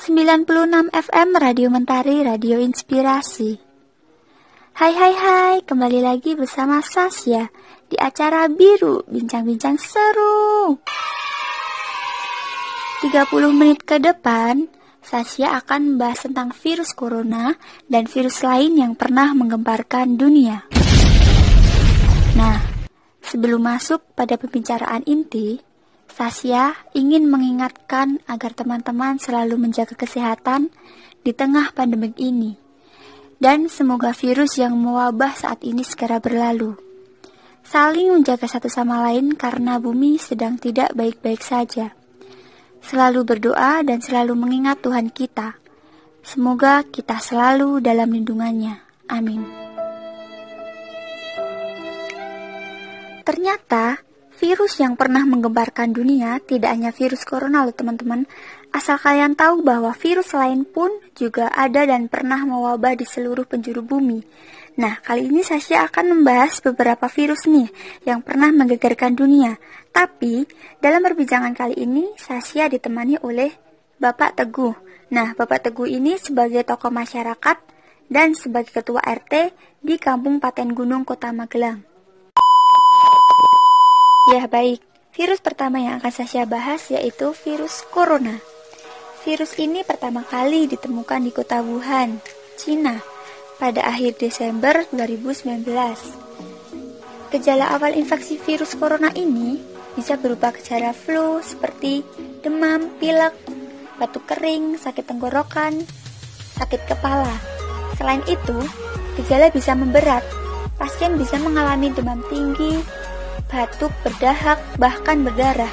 96 FM Radio Mentari, Radio Inspirasi. Hai, kembali lagi bersama Sasya di acara Biru, bincang-bincang seru. 30 menit ke depan, Sasya akan membahas tentang virus corona dan virus lain yang pernah menggemparkan dunia. Nah, sebelum masuk pada pembicaraan inti, Sasya ingin mengingatkan agar teman-teman selalu menjaga kesehatan di tengah pandemik ini. Dan semoga virus yang mewabah saat ini segera berlalu. Saling menjaga satu sama lain karena bumi sedang tidak baik-baik saja. Selalu berdoa dan selalu mengingat Tuhan kita. Semoga kita selalu dalam lindungannya. Amin. Ternyata virus yang pernah menggemparkan dunia tidak hanya virus corona loh teman-teman. Asal kalian tahu bahwa virus lain pun juga ada dan pernah mewabah di seluruh penjuru bumi. Nah, kali ini Sasya akan membahas beberapa virus nih yang pernah menggegerkan dunia. Tapi, dalam perbincangan kali ini Sasya ditemani oleh Bapak Teguh. Nah, Bapak Teguh ini sebagai tokoh masyarakat dan sebagai ketua RT di Kampung Paten Gunung, Kota Magelang. Ya baik, virus pertama yang akan Sasya bahas yaitu virus corona. Virus ini pertama kali ditemukan di kota Wuhan, Cina, pada akhir Desember 2019. Gejala awal infeksi virus corona ini bisa berupa gejala flu seperti demam, pilek, batuk kering, sakit tenggorokan, sakit kepala. Selain itu, gejala bisa memberat. Pasien bisa mengalami demam tinggi, batuk, berdahak, bahkan berdarah,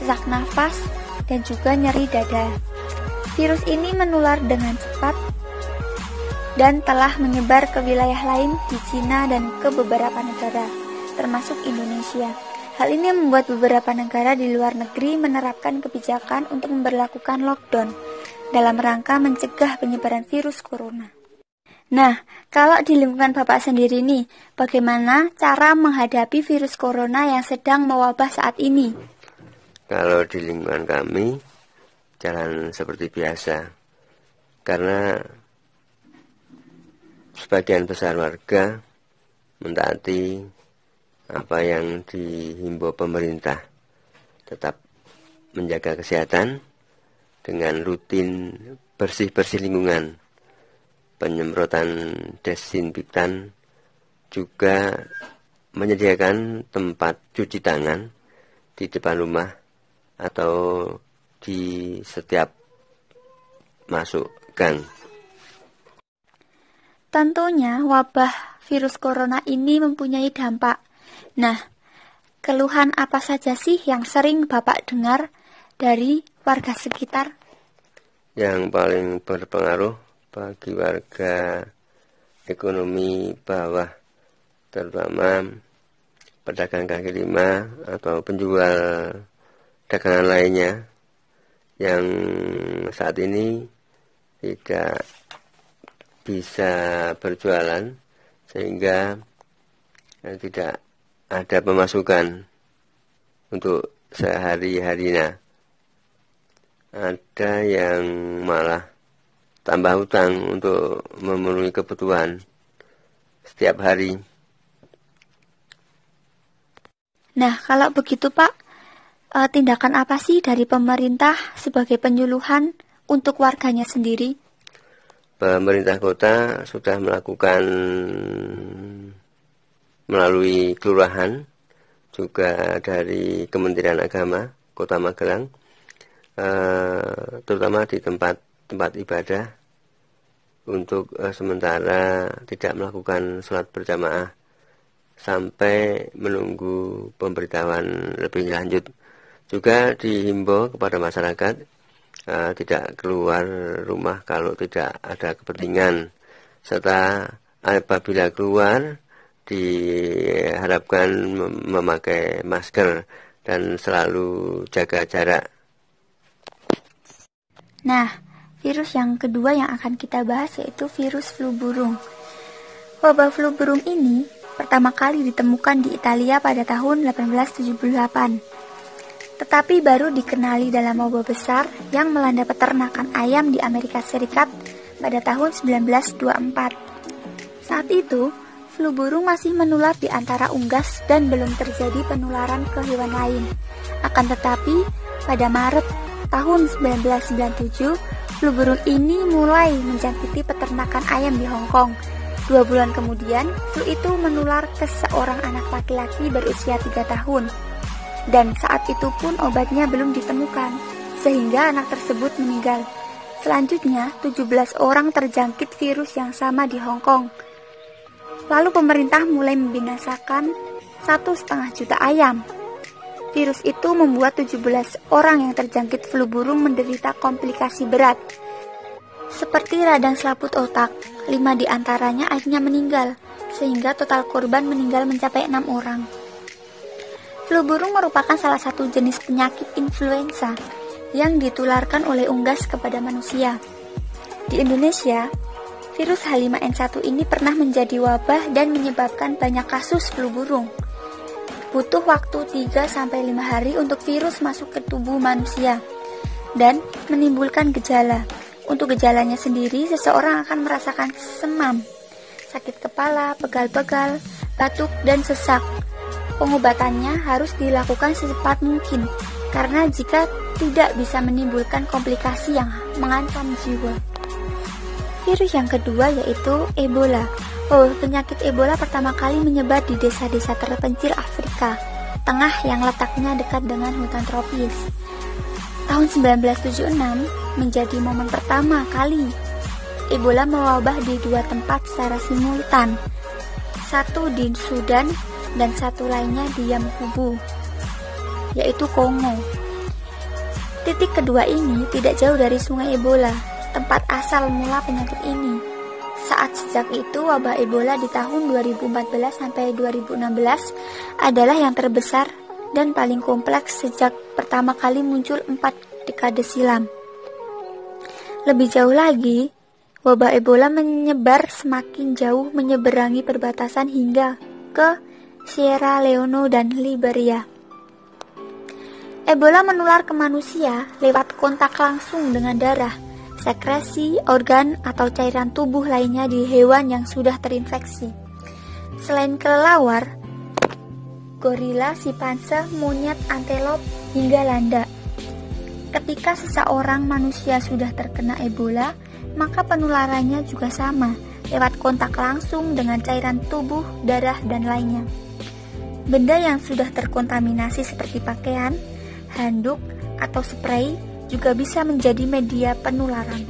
sesak nafas, dan juga nyeri dada. Virus ini menular dengan cepat dan telah menyebar ke wilayah lain di Cina dan ke beberapa negara, termasuk Indonesia. Hal ini membuat beberapa negara di luar negeri menerapkan kebijakan untuk memberlakukan lockdown dalam rangka mencegah penyebaran virus corona. Nah, kalau di lingkungan Bapak sendiri nih, bagaimana cara menghadapi virus corona yang sedang mewabah saat ini? Kalau di lingkungan kami, jalan seperti biasa. Karena sebagian besar warga mentaati apa yang dihimbau pemerintah. Tetap menjaga kesehatan dengan rutin bersih-bersih lingkungan. Penyemprotan desinfektan, juga menyediakan tempat cuci tangan di depan rumah atau di setiap masuk gang. Tentunya wabah virus corona ini mempunyai dampak. Nah, keluhan apa saja sih yang sering Bapak dengar dari warga sekitar? Yang paling berpengaruh bagi warga ekonomi bawah, terutama pedagang kaki lima atau penjual dagangan lainnya yang saat ini tidak bisa berjualan sehingga tidak ada pemasukan untuk sehari-harinya. Ada yang malah tambah hutang untuk memenuhi kebutuhan setiap hari. Nah, kalau begitu Pak, tindakan apa sih dari pemerintah sebagai penyuluhan untuk warganya sendiri? Pemerintah kota sudah melakukan melalui kelurahan, juga dari Kementerian Agama Kota Magelang, terutama di tempat ibadah, untuk sementara tidak melakukan sholat berjamaah sampai menunggu pemberitahuan lebih lanjut. Juga dihimbau kepada masyarakat tidak keluar rumah kalau tidak ada kepentingan, serta apabila keluar diharapkan memakai masker dan selalu jaga jarak. Nah, virus yang kedua yang akan kita bahas yaitu virus flu burung. Wabah flu burung ini pertama kali ditemukan di Italia pada tahun 1878. tetapi baru dikenali dalam wabah besar yang melanda peternakan ayam di Amerika Serikat pada tahun 1924. Saat itu, flu burung masih menular di antara unggas dan belum terjadi penularan ke hewan lain. Akan tetapi, pada Maret tahun 1997, flu burung ini mulai menjangkiti peternakan ayam di Hong Kong. 2 bulan kemudian, flu itu menular ke seorang anak laki-laki berusia 3 tahun. Dan saat itu pun obatnya belum ditemukan, sehingga anak tersebut meninggal. Selanjutnya, 17 orang terjangkit virus yang sama di Hong Kong. Lalu pemerintah mulai membinasakan 1,5 juta ayam. Virus itu membuat 17 orang yang terjangkit flu burung menderita komplikasi berat, seperti radang selaput otak. 5 diantaranya akhirnya meninggal, sehingga total korban meninggal mencapai 6 orang. Flu burung merupakan salah satu jenis penyakit influenza yang ditularkan oleh unggas kepada manusia. Di Indonesia, virus H5N1 ini pernah menjadi wabah dan menyebabkan banyak kasus flu burung. Butuh waktu 3-5 hari untuk virus masuk ke tubuh manusia dan menimbulkan gejala. Untuk gejalanya sendiri, seseorang akan merasakan semam, sakit kepala, pegal-pegal, batuk, dan sesak. Pengobatannya harus dilakukan secepat mungkin, karena jika tidak bisa menimbulkan komplikasi yang mengancam jiwa. Virus yang kedua yaitu Ebola. Penyakit Ebola pertama kali menyebar di desa-desa terpencil Afrika Tengah yang letaknya dekat dengan hutan tropis. Tahun 1976 menjadi momen pertama kali Ebola mewabah di 2 tempat secara simultan, satu di Sudan dan satu lainnya di Yamoussoukro, yaitu Kongo. Titik kedua ini tidak jauh dari sungai Ebola, tempat asal mula penyakit ini. Sejak itu, wabah Ebola di tahun 2014 sampai 2016 adalah yang terbesar dan paling kompleks sejak pertama kali muncul 4 dekade silam. Lebih jauh lagi, wabah Ebola menyebar semakin jauh menyeberangi perbatasan hingga ke Sierra Leone dan Liberia. Ebola menular ke manusia lewat kontak langsung dengan darah, sekresi, organ, atau cairan tubuh lainnya di hewan yang sudah terinfeksi. Selain kelelawar, gorila, simpanse, monyet, antelop, hingga landa. Ketika seseorang manusia sudah terkena Ebola, maka penularannya juga sama, lewat kontak langsung dengan cairan tubuh, darah, dan lainnya. Benda yang sudah terkontaminasi seperti pakaian, handuk, atau spray juga bisa menjadi media penularan.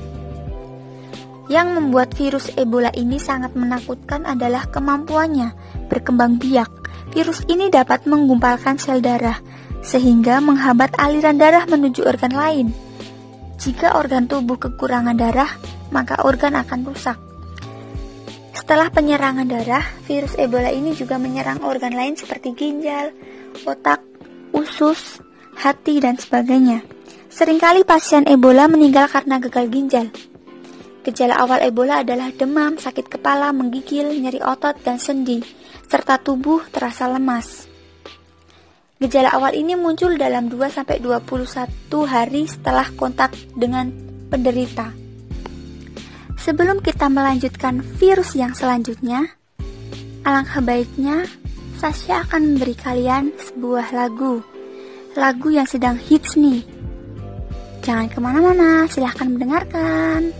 Yang membuat virus Ebola ini sangat menakutkan adalah kemampuannya berkembang biak. Virus ini dapat menggumpalkan sel darah, sehingga menghambat aliran darah menuju organ lain. Jika organ tubuh kekurangan darah, maka organ akan rusak. Setelah penyerangan darah, virus Ebola ini juga menyerang organ lain seperti ginjal, otak, usus, hati, dan sebagainya. Seringkali pasien Ebola meninggal karena gagal ginjal. Gejala awal Ebola adalah demam, sakit kepala, menggigil, nyeri otot dan sendi, serta tubuh terasa lemas. Gejala awal ini muncul dalam 2-21 hari setelah kontak dengan penderita. Sebelum kita melanjutkan virus yang selanjutnya, alangkah baiknya Sasha akan memberi kalian sebuah lagu yang sedang hits nih. Jangan kemana-mana, silahkan mendengarkan.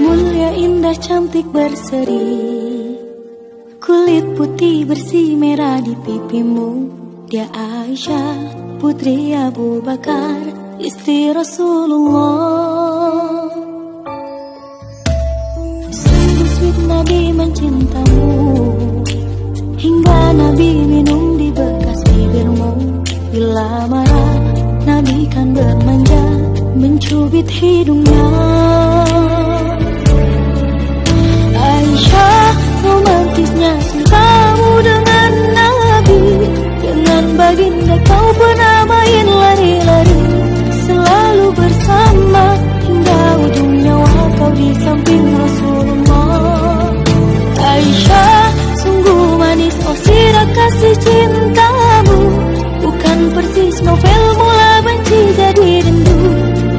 Mulia, indah, cantik, berseri, kulit putih bersih merah di pipimu. Dia Aisyah, putri Abu Bakar, istri Rasulullah. Sungguh sweet Nabi mencintamu, hingga Nabi minum di bekas bibirmu. Bila marah, Nabi kan bermanja, mencubit hidungnya. Aisyah, romantisnya cintamu dengan kasih cintamu. Bukan persis novel mula benci jadi rindu.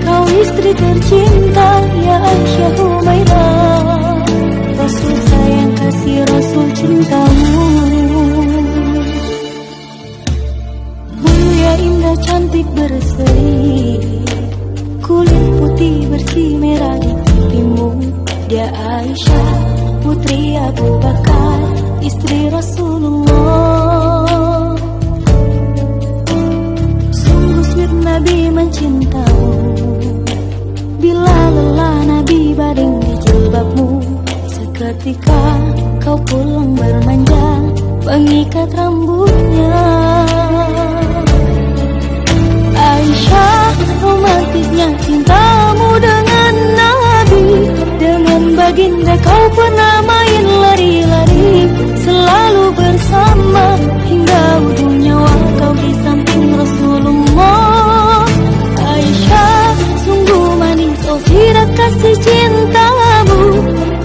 Kau istri tercinta, ya Aisyah Humairah. Rasul sayang kasih Rasul cintamu. Mulia indah cantik berseri, kulit putih bersih merah di pipimu. Dia Aisyah putri Abu Bakar, istri Rasulullah. Sungguh sweet Nabi mencintamu. Bila lelah Nabi baring di jilbabmu. Seketika kau pulang bermanja, mengikat rambutnya. Aisyah, romantisnya cintamu dengan Nabi. Dengan baginda kau pernah main lari-lari, selalu bersama hingga ujung nyawa kau di samping Rasulullah. Aisyah, sungguh manis oh sirah kasih cintamu.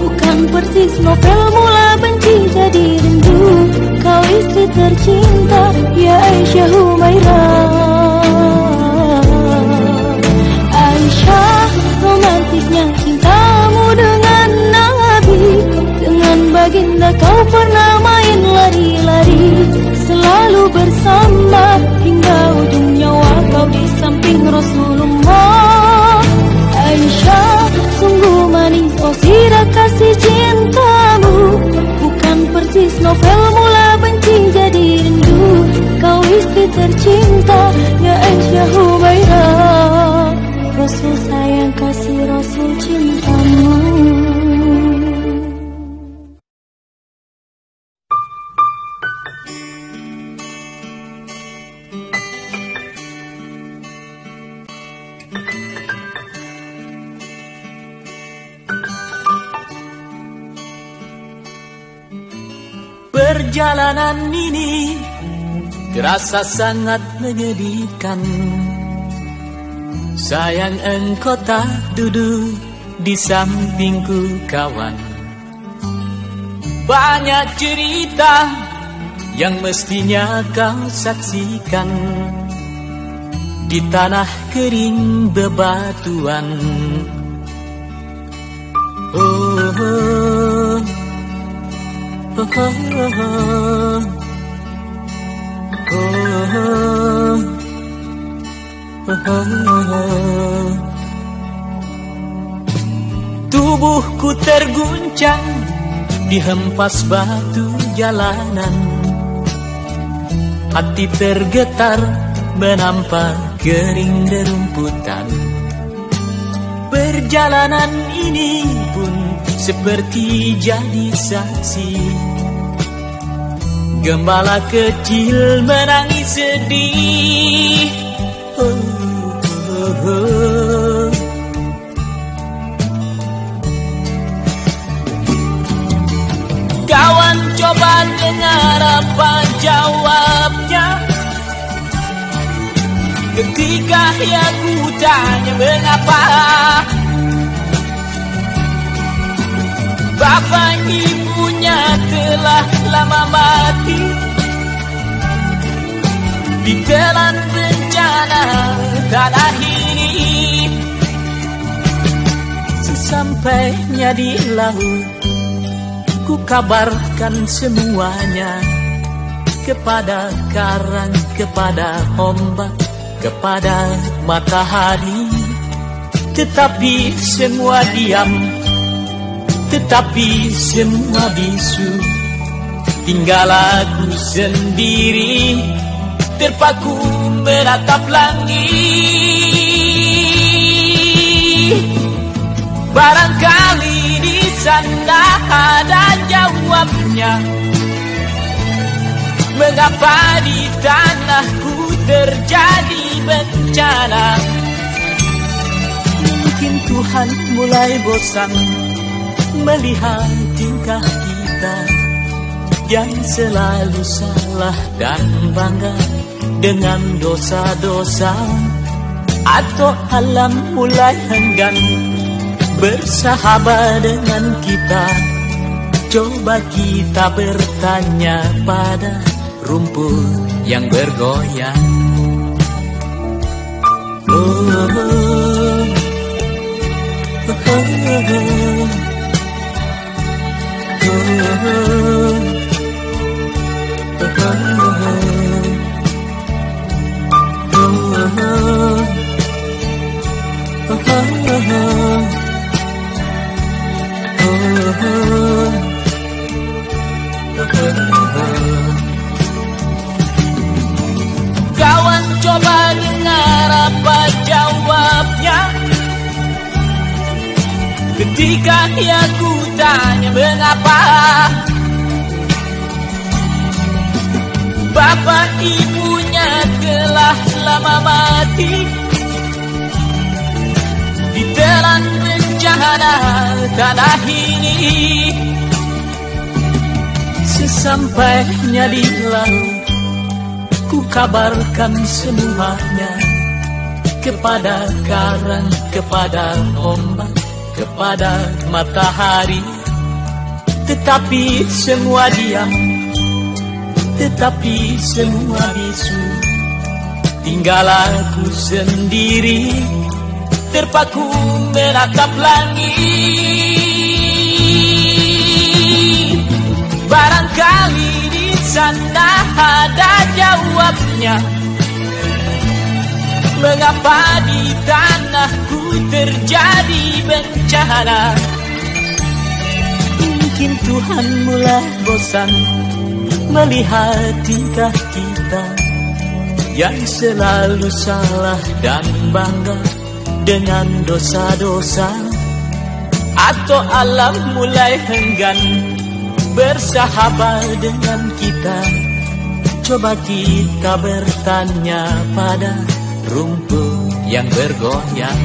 Bukan persis novel mula benci jadi rindu. Kau istri tercinta, ya Aisyah Humairah. Aisyah, romantisnya cintamu dengan Nabi. Dengan baginda kau pernah main lari-lari, selalu bersama hingga ujung nyawa kau di samping Rasulullah. Aisyah, sungguh manis oh sirah kasih cintamu. Bukan persis novel mula benci jadi rindu. Kau istri tercinta, ya Aisyah Humairah. Rasul sayang kasih Rasul cintamu. Perjalanan ini terasa sangat menyedihkan. Sayang engkau tak duduk di sampingku kawan. Banyak cerita yang mestinya kau saksikan di tanah kering bebatuan. Oh, oh, oh, oh, oh, oh. Tubuhku terguncang dihempas batu jalanan. Hati tergetar menampak kering derumputan. Perjalanan ini pun seperti jadi saksi. Gembala kecil menangis sedih. Oh, oh, oh. Kawan coba dengar apa jawabnya ketika aku tanya mengapa bapak ibunya telah lama mati ditelan bencana tanah ini. Sesampainya di laut, ku kabarkan semuanya kepada karang, kepada ombak, kepada matahari. Tetapi semua diam, tetapi semua bisu. Tinggal aku sendiri terpaku menatap langit. Barangkali di sana ada jawabnya. Mengapa di tanahku terjadi bencana? Mungkin Tuhan mulai bosan melihat tingkah kita yang selalu salah dan bangga dengan dosa-dosa. Atau alam mulai enggan bersahabat dengan kita. Coba kita bertanya pada rumput yang bergoyang. Kawan, coba dengar apa jawabnya ketika aku tanya mengapa bapak ibunya telah lama mati ditelan bencana tanah ini. Sesampainya di laut, ku kabarkan semuanya kepada karang, kepada ombak, kepada matahari. Tetapi semua diam, tetapi semua bisu. Tinggal aku sendiri, terpaku menatap langit. Barangkali di sana ada jawabnya, mengapa di tanahku terjadi bencana. Mungkin Tuhan mulai bosan melihat tingkah kita yang selalu salah dan bangga dengan dosa-dosa. Atau alam mulai enggan bersahabat dengan kita. Coba kita bertanya pada rumput yang bergoyang.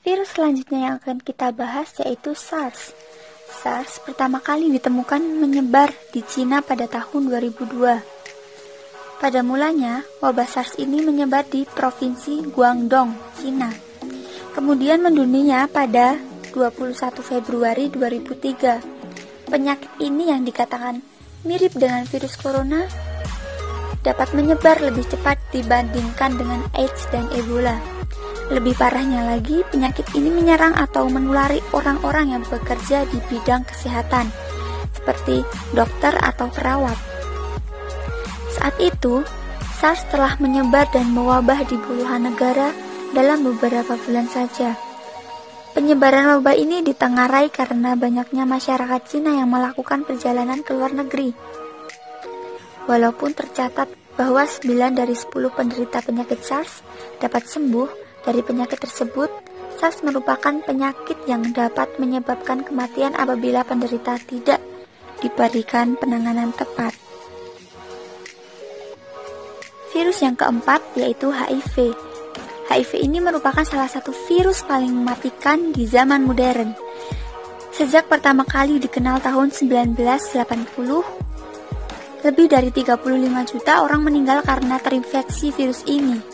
Virus selanjutnya yang akan kita bahas yaitu SARS. SARS pertama kali ditemukan menyebar di Cina pada tahun 2002. Pada mulanya, wabah SARS ini menyebar di Provinsi Guangdong, Cina. Kemudian mendunia pada 21 Februari 2003. Penyakit ini yang dikatakan mirip dengan virus corona dapat menyebar lebih cepat dibandingkan dengan AIDS dan Ebola. Lebih parahnya lagi, penyakit ini menyerang atau menulari orang-orang yang bekerja di bidang kesehatan, seperti dokter atau perawat. Saat itu, SARS telah menyebar dan mewabah di puluhan negara dalam beberapa bulan saja. Penyebaran wabah ini ditengarai karena banyaknya masyarakat Cina yang melakukan perjalanan ke luar negeri. Walaupun tercatat bahwa 9 dari 10 penderita penyakit SARS dapat sembuh dari penyakit tersebut, SARS merupakan penyakit yang dapat menyebabkan kematian apabila penderita tidak diberikan penanganan tepat. Virus yang keempat yaitu HIV. HIV ini merupakan salah satu virus paling mematikan di zaman modern. Sejak pertama kali dikenal tahun 1980, lebih dari 35 juta orang meninggal karena terinfeksi virus ini.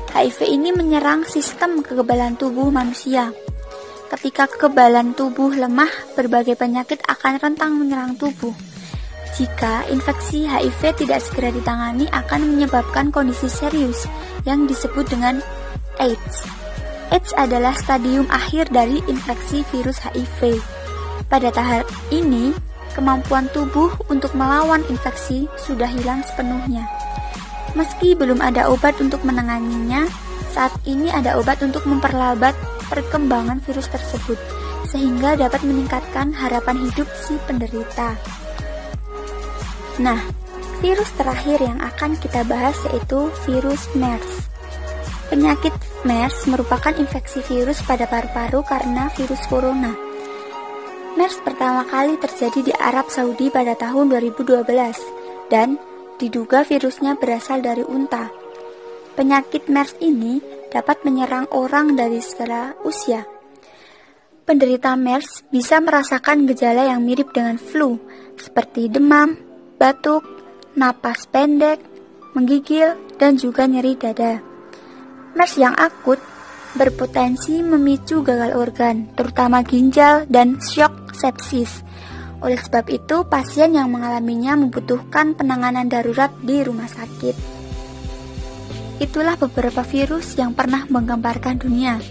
HIV ini menyerang sistem kekebalan tubuh manusia. Ketika kekebalan tubuh lemah, berbagai penyakit akan rentang menyerang tubuh. Jika infeksi HIV tidak segera ditangani, akan menyebabkan kondisi serius yang disebut dengan AIDS. AIDS adalah stadium akhir dari infeksi virus HIV. Pada tahap ini, kemampuan tubuh untuk melawan infeksi sudah hilang sepenuhnya. Meski belum ada obat untuk menanganinya, saat ini ada obat untuk memperlambat perkembangan virus tersebut, sehingga dapat meningkatkan harapan hidup si penderita. Nah, virus terakhir yang akan kita bahas yaitu virus MERS. Penyakit MERS merupakan infeksi virus pada paru-paru karena virus corona. MERS pertama kali terjadi di Arab Saudi pada tahun 2012 dan diduga virusnya berasal dari unta. Penyakit MERS ini dapat menyerang orang dari segala usia. Penderita MERS bisa merasakan gejala yang mirip dengan flu, seperti demam, batuk, napas pendek, menggigil, dan juga nyeri dada. MERS yang akut berpotensi memicu gagal organ, terutama ginjal dan syok sepsis. Oleh sebab itu, pasien yang mengalaminya membutuhkan penanganan darurat di rumah sakit. Itulah beberapa virus yang pernah menggemparkan dunia.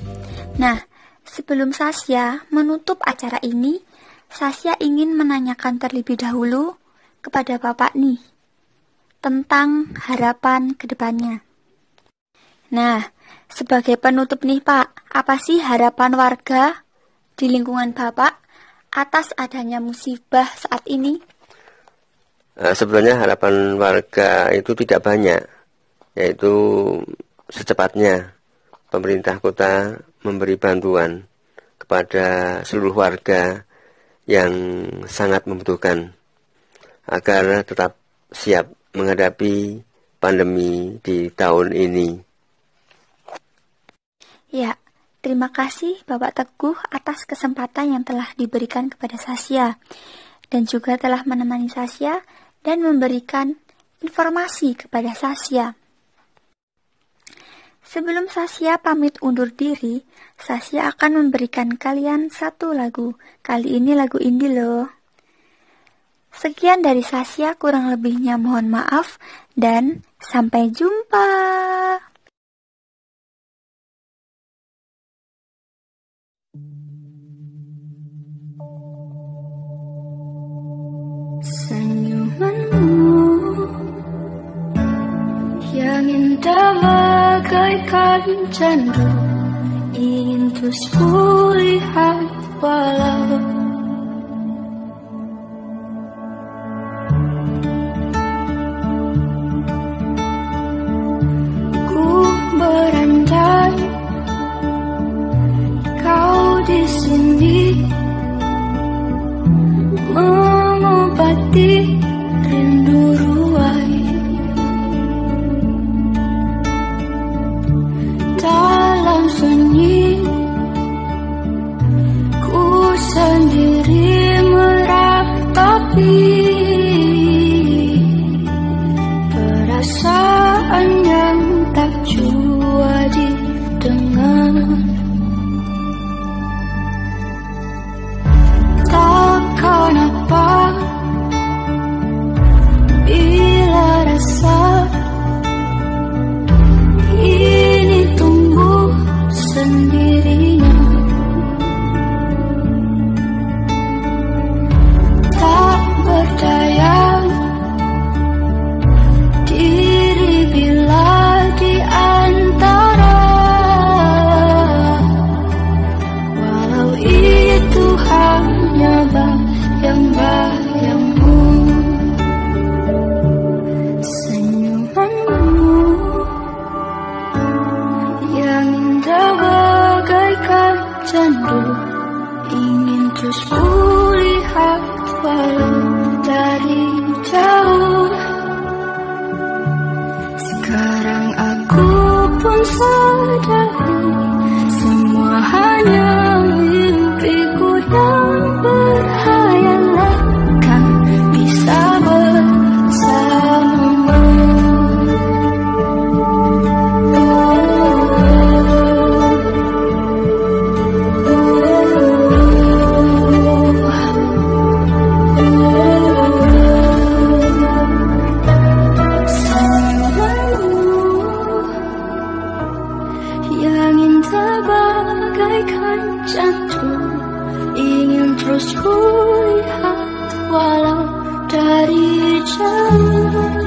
Nah, sebelum Sasya menutup acara ini, Sasya ingin menanyakan terlebih dahulu kepada Bapak nih, tentang harapan ke depannya. Nah, sebagai penutup nih Pak, apa sih harapan warga di lingkungan Bapak atas adanya musibah saat ini? Sebenarnya harapan warga itu tidak banyak, yaitu secepatnya pemerintah kota memberi bantuan kepada seluruh warga yang sangat membutuhkan agar tetap siap menghadapi pandemi di tahun ini. Ya, terima kasih Bapak Teguh atas kesempatan yang telah diberikan kepada Sasya dan juga telah menemani Sasya dan memberikan informasi kepada Sasya. Sebelum Sasya pamit undur diri, Sasya akan memberikan kalian satu lagu. Kali ini lagu indie loh. Sekian dari Sasya, kurang lebihnya mohon maaf dan sampai jumpa. Senyumanmu yang indah bagaikan candu, ingin terus kulihat walau ku berandai kau di sini mengobati rindu ruai. Dalam sunyi ku sendiri meratapi perasaan yang tak jua didengar. Takkan apa bila rasa ini tumbuh sendirinya, tak berdaya diri bila di antara, walau itu hanya bayang-bayangmu. Senyumanmu yang indah bagaikan candu, ingin terus kulihat walau dari jauh. Sekarang aku pun sadari semua hanya mimpiku yang berhayalan, kan bisa bersamamu. Yang indah bagaikan jantung, ingin terus kulihat walau dari jauh.